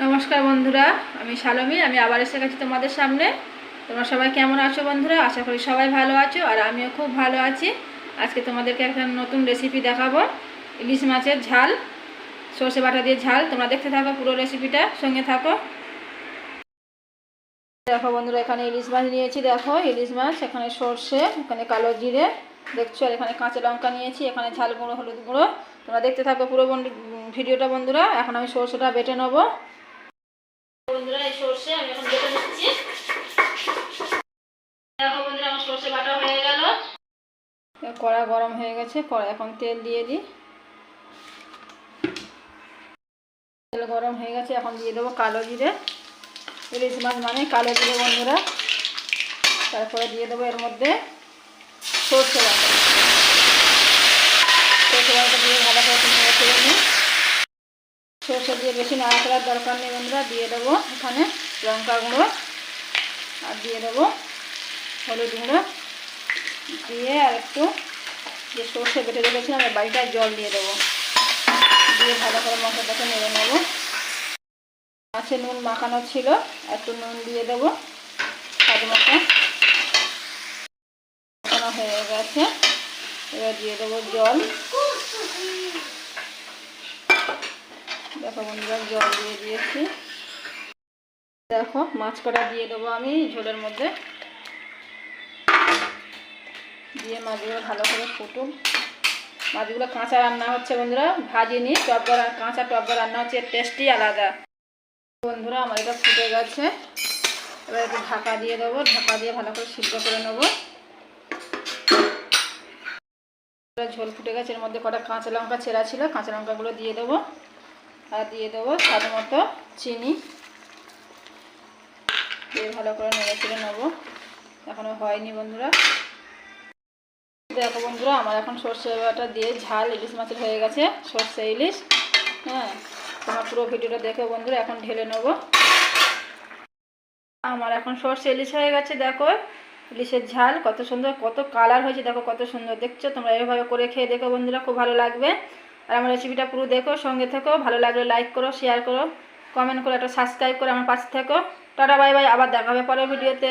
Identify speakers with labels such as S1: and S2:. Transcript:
S1: নমস্কার বন্ধুরা, আমি শালমী। আমি আবার এসে গেছি তোমাদের সামনে। তোমরা সবাই কেমন আছো বন্ধুরা? আশা করি সবাই ভালো আছো, আর আমিও খুব ভালো আছি। আজকে তোমাদেরকে একটা নতুন রেসিপি দেখাবো, ইলিশ মাছের ঝাল, সর্ষে বাটা দিয়ে ঝাল। তোমরা দেখতে থাকো, পুরো রেসিপিটা সঙ্গে থাকো। দেখো বন্ধুরা, এখানে ইলিশ মাছ নিয়েছি। দেখো ইলিশ মাছ, এখানে সর্ষে, এখানে কালো জিরে দেখছো, আর এখানে কাঁচা লঙ্কা নিয়েছি, এখানে ঝাল গুঁড়ো, হলুদ গুঁড়ো। তোমরা দেখতে থাকো পুরো ভিডিওটা বন্ধুরা। এখন আমি সর্ষেটা বেটে নেবো। বন্ধুরা, এই সর্ষে আমি এখন বেটে নিচ্ছি। দেখো বন্ধুরা, আমার সর্ষে বাটা হয়ে গেল। কড়া গরম হয়ে গেছে, কড়া এখন তেল দিয়ে দিই। তেল গরম হয়ে গেছে, এখন দিয়ে দেবো কালো জিরে। ইলিশ মাছ মানে কালো জিরে বন্ধুরা। তারপরে দিয়ে দেবো এর মধ্যে সর্ষে বাটা। সর্ষে বাটা দিয়ে ভালো করে নেড়ে চেড়ে নিই। সর্ষে দিয়ে বেশি নাড়া করার দরকার নেই বন্ধুরা। দিয়ে দেবো এখানে লঙ্কা গুঁড়ো, আর দিয়ে দেবো হলুদ গুঁড়ো, দিয়ে আর একটু যে সর্ষে বেটে রেখেছিলাম এই বাড়িটায় জল দিয়ে দেবো। দিয়ে ভালো করে মশলাটাকে নেড়ে নেবো। মাছে নুন মাখানো ছিল, একটু নুন দিয়ে দেবো স্বাদ মতো। মাখানো হয়ে গেছে, এবার দিয়ে দেবো জল। দেখো বন্ধুরা, জল দিয়ে দিয়েছি। দেখো মাছ কটা দিয়ে দেবো আমি ঝোলের মধ্যে। দিয়ে মাছগুলো ভালো করে ফুটুন। মাছগুলো কাঁচা রান্না হচ্ছে বন্ধুরা, ভাজিনি। টক কাঁচা টক রান্না হচ্ছে, এর টেস্টই আলাদা। বন্ধুরা, আমার এটা ফুটে গেছে। এবার একটু ঢাকা দিয়ে দেবো। ঢাকা দিয়ে ভালো করে সিদ্ধ করে নেবো। ঝোল ফুটে গেছে, এর মধ্যে কটা কাঁচা লঙ্কা ছেঁড়া ছিল, কাঁচা লঙ্কাগুলো দিয়ে দেবো। আর দিয়ে দেবো স্বাদ মতো চিনি। দিয়ে ভালো করে নেড়ে চেড়ে নেবো। এখনও হয়নি বন্ধুরা। দেখো বন্ধুরা, আমার এখন সর্ষে বাটা দিয়ে ঝাল ইলিশ মাছের হয়ে গেছে, সর্ষে ইলিশ। হ্যাঁ, তোমার পুরো ভিডিওটা দেখো বন্ধুরা। এখন ঢেলে নেবো। আমার এখন সর্ষে ইলিশ হয়ে গেছে। দেখো ইলিশের ঝাল কত সুন্দর, কত কালার হয়েছে, দেখো কত সুন্দর দেখছো। তোমরা এভাবে করে খেয়ে দেখো বন্ধুরা, খুব ভালো লাগবে। আর আমার রেসিপিটা পুরো দেখো, সঙ্গে থেকো। ভালো লাগলে লাইক করো, শেয়ার করো, কমেন্ট করো, একটা সাবস্ক্রাইব করে আমার পাশে থেকো। টাটা বাই বাই, আবার দেখা হবে পরের ভিডিওতে।